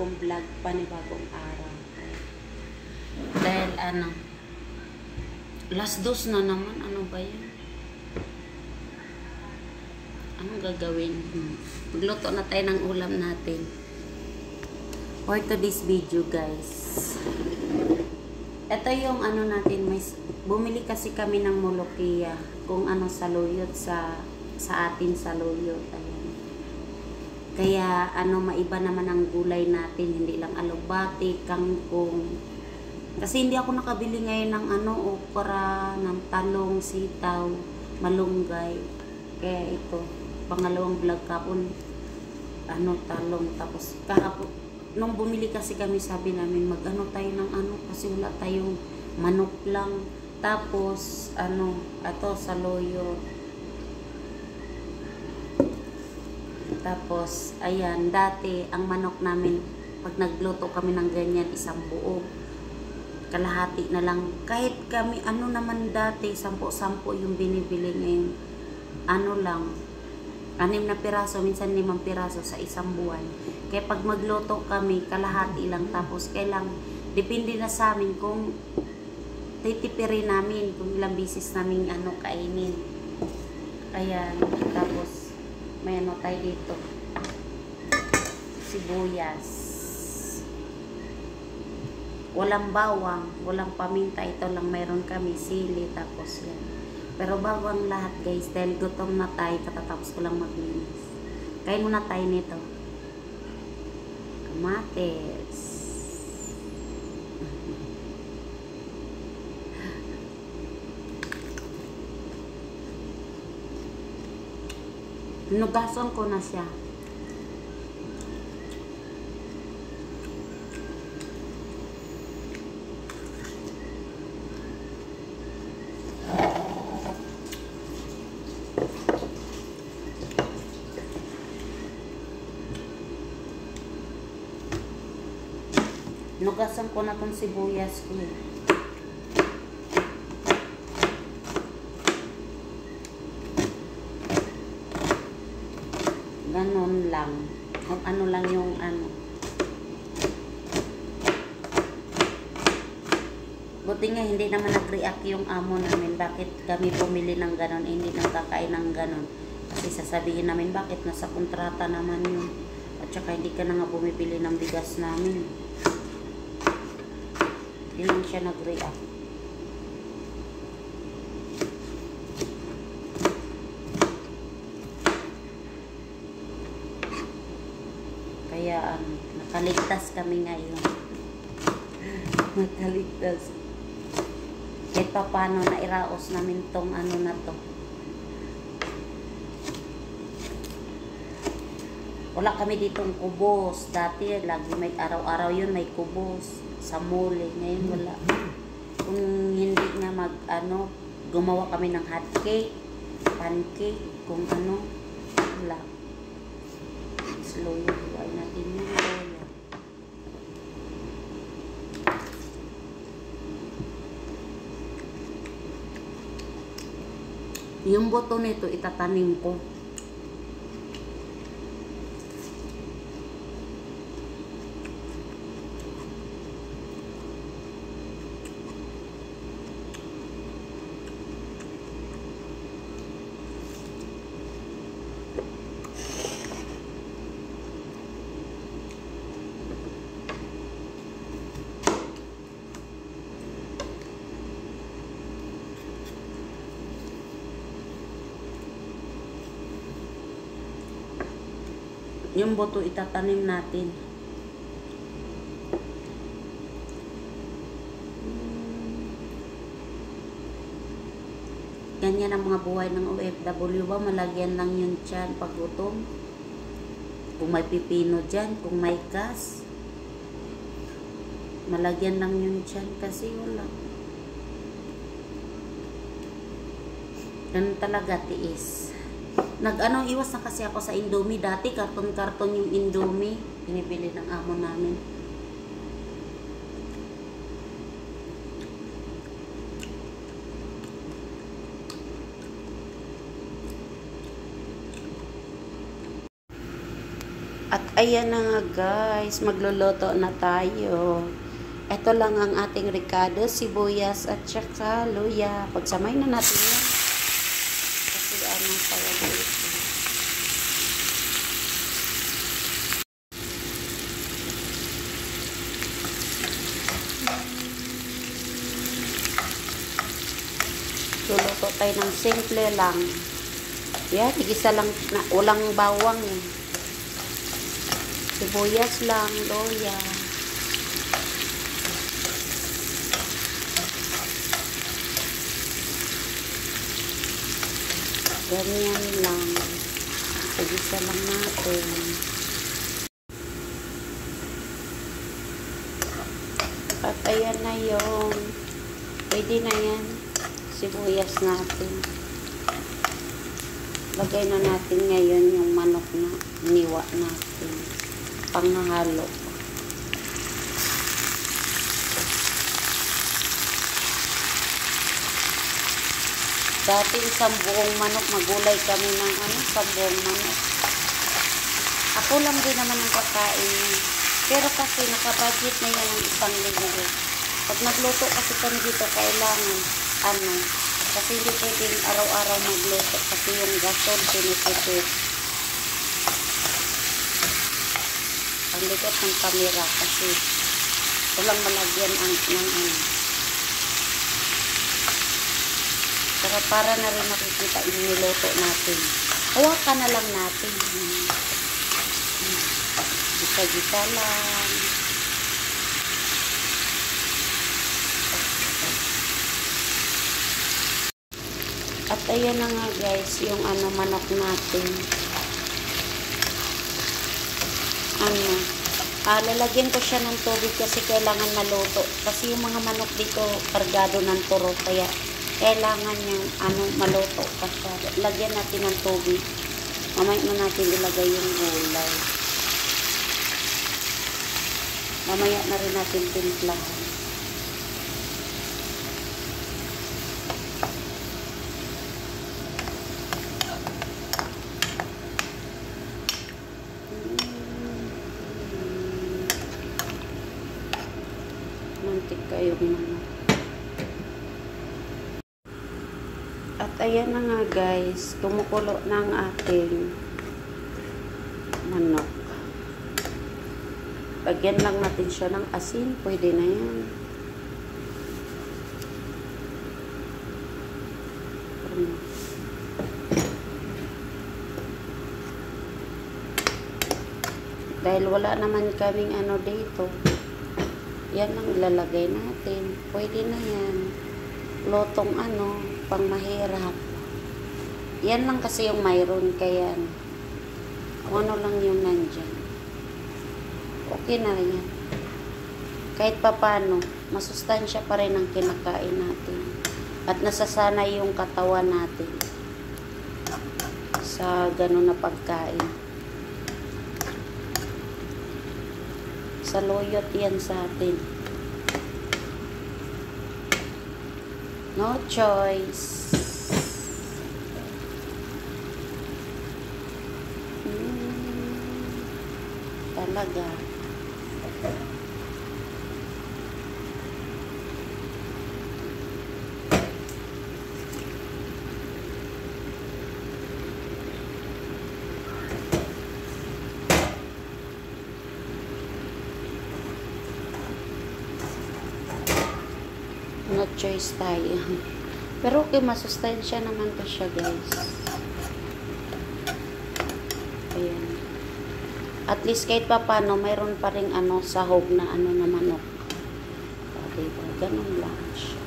panibagong vlog, panibagong araw. Dahil last dose na naman, ano ba yun? Anong gagawin? Magluto na tayo ng ulam natin. For today's video, guys. Ito yung ano natin, bumili kasi kami ng molokia, kung ano saluyot sa atin saluyot. Ayan. Kaya maiba naman ang gulay natin, hindi lang alubati, kangkong. Kasi hindi ako nakabili ngayon ng okra, ng talong, sitaw, malunggay. Kaya ito, pangalawang vlog kapon, talong. Tapos kahapon, nung bumili kasi kami, sabi namin tayo ng kasi wala tayong manok lang. Tapos ito saluyot. Tapos ayan, dati ang manok namin pag nagluto kami ng ganyan, isang buo, kalahati na lang. Kahit kami naman dati 10 yung binibili, ngayon lang 6 na piraso, minsan 5 piraso sa isang buwan. Kaya pag magluto kami, kalahati lang. Tapos kailang, depende na sa amin kung titipirin namin, kung ilang bisis namin kainin. Ayan, tapos may tayo dito. Sibuyas. Walang bawang, walang paminta. Ito lang mayroon kami, sili, tapos yan. Pero bago ang lahat, guys, dahil gutom na tayo, katatapos ko lang maglinis. Kain muna tayo nito. Kamates. Nugason ko na siya. Nugasan ko na tong sibuyas ko. Ganon lang. Kung ano lang yung Buti nga hindi naman nag-react yung amo namin. Bakit kami bumili ng ganon, hindi nang kakain ng ganon. Kasi sasabihin namin, bakit nasa kontrata naman yun. At saka hindi ka na nga bumibili ng bigas namin. Hindi lang siya nag-react. Kaya nakaligtas kami ngayon. Nakaligtas. Kahit pa paano nairaos namin tong na to. Wala kami ditong kubos. Dati lagi may araw-araw yun may kubos sa muli. Ngayon wala. Kung hindi nga gumawa kami ng hot cake, pancake, kung wala. Slow yung buhay natin yun. Yung boto nito itatanim ko. Yung boto itatanim natin. Ganyan ang mga buhay ng OFW ba? Malagyan lang yun dyan pag gutom. Kung may pipino dyan, kung may gas, malagyan lang yun dyan kasi wala. Ganun talaga, tiis. Iwas na kasi ako sa Indomie. Dati karton-karton yung Indomie binibili ng amo namin. At ayan na nga guys, magluluto na tayo. Ito lang ang ating ricado, sibuyas at saka luya. Pagsamay na natin yan. Kasi anong saya dito. Luluto tayo ng simple lang. Yan, igisa lang, walang bawang eh. Sibuyas lang, luya. Ganyan lang. Igisa lang natin. At ayan na yung pwede na yan. Sibuyas natin. Lagay na natin ngayon yung manok na niwa natin. Panghalo. Dati isang buong manok, magulay kami ng isang buong manok. Ako lang din naman ang kakain. Pero kasi nakabudget na yan ng isang linggo. Pag nagluto kasi kami dito, kailangan kasi hindi pwedeng araw-araw magluto kasi yung gasol pinipipit. Ang ligot ng kamera kasi walang malagyan ng pero para na rin makikita yung niluto natin. Hawakan na lang natin. Gisa-gisa lang. At ayan na nga guys, yung manok natin. Lalagyan ko siya ng tubig kasi kailangan maluto. Kasi yung mga manok dito, kargado ng turo. Kaya kailangan yung maluto pa siya. Lagyan natin ng tubig. Mamaya na natin ilagay yung gulay. Mamaya na rin natin timplahan. Mantika yung manok. At ayan na nga guys, kumukulo na ang ating manok. Lagyan lang natin siya ng asin, pwede na yan. Dahil wala naman kaming dito, yan lang ilalagay natin. Pwede na yan. Lotong pang mahirap. Yan lang kasi yung mayroon, kaya kung lang yung nandyan. Okay na yan. Kahit papano, masustansya pa rin ang kinakain natin. At nasasanay yung katawan natin sa ganun na pagkain. Saluyot yan sa atin. No choice. Talaga. No choice tayo. Pero okay, masustansya naman to siya guys. Ayan. At least kahit pa paano, mayroon pa rin sahog na na manok. O, diba? Ganun lang siya.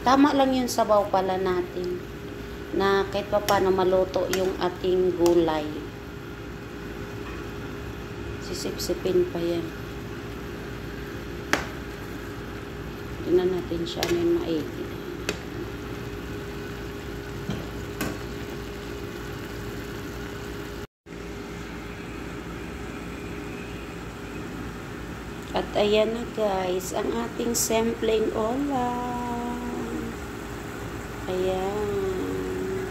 Tama lang yung sabaw pala natin. Na kahit pa paano maluto yung ating gulay. Sisip-sipin pa yan. Tingnan natin siya ng maigi. At ayan na guys, ang ating simpleng ulam. Ayan.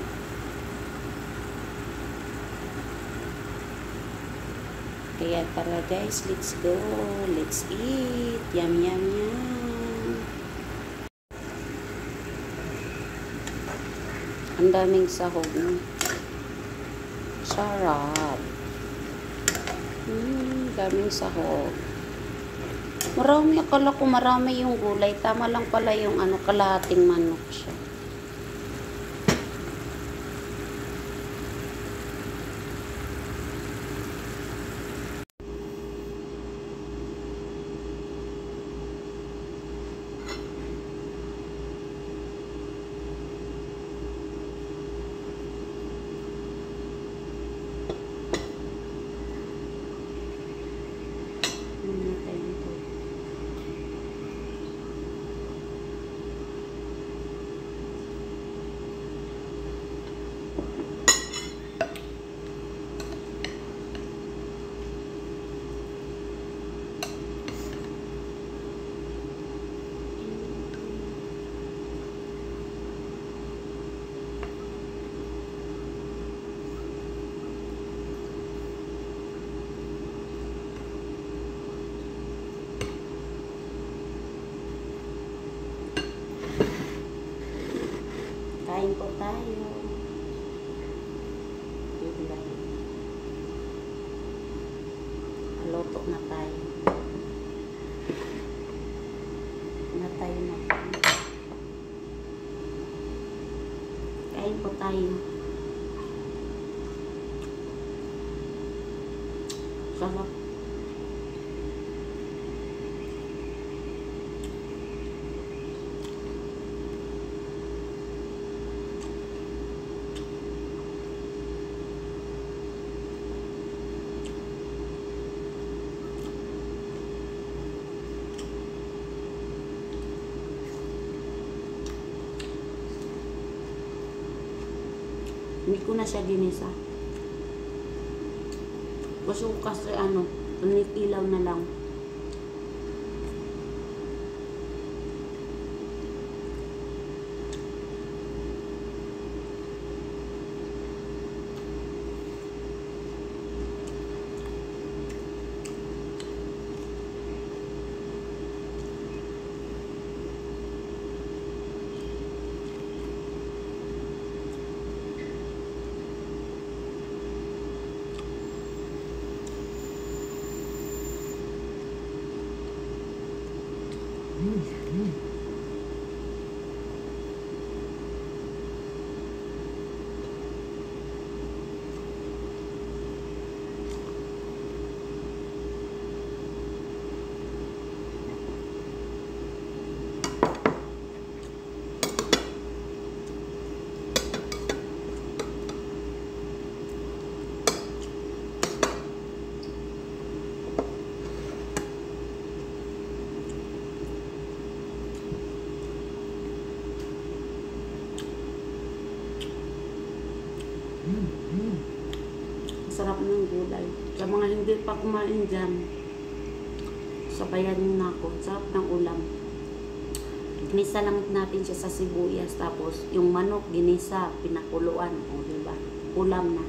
Kaya tara guys, let's go. Let's eat. Yum, yum, yum. Ang daming sahog. Sarap. Daming sahog. Marami, akala ko marami yung gulay. Tama lang pala yung kalahating manok siya. Kain po tayo. Gulay. Luto na tayo. Na tayo na. Kain po tayo. Sarap. Hindi ko na siya ginisa. Gusto ko kasi nitilaw na lang. Sarap ng gulay. Sa mga hindi pa kumain dyan, sabayan nyo na ako. Sarap ng ulam. Ginisa lang natin siya sa sibuyas. Tapos, yung manok, ginisa, pinakuluan. O, diba? Ulam na.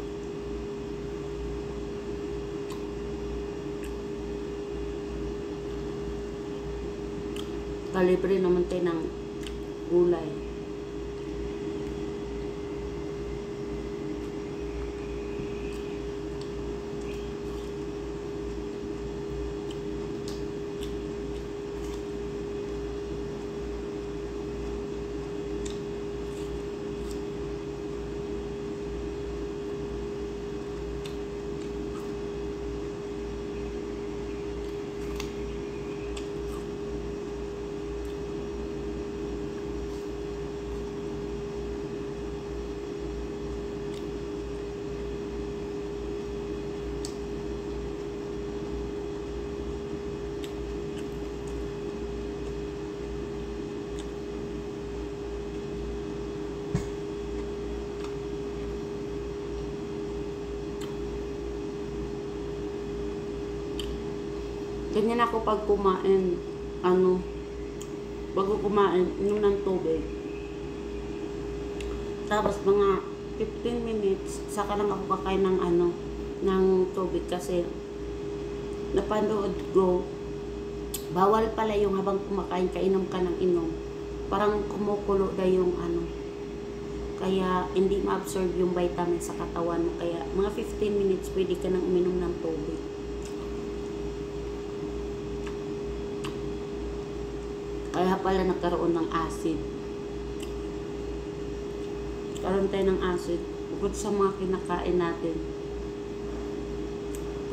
Kalibre naman tayo ng gulay. Ganyan ako pag kumain. Bago kumain, inom ng tubig. Tapos mga 15 minutes, saka lang ako kakain ng ng tubig kasi napanood ko, bawal pala yung habang kumakain, kainom ka ng inom. Parang kumukulo na yung kaya hindi ma-absorb yung vitamin sa katawan mo. Kaya mga 15 minutes pwede ka nang uminom ng tubig. Kaya pala nagkaroon ng acid. Karoon tayo ng acid bukod sa mga kinakain natin.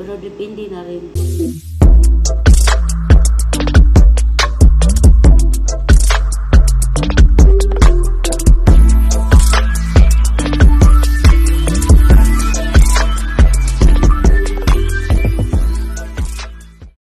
Pero depende na rin.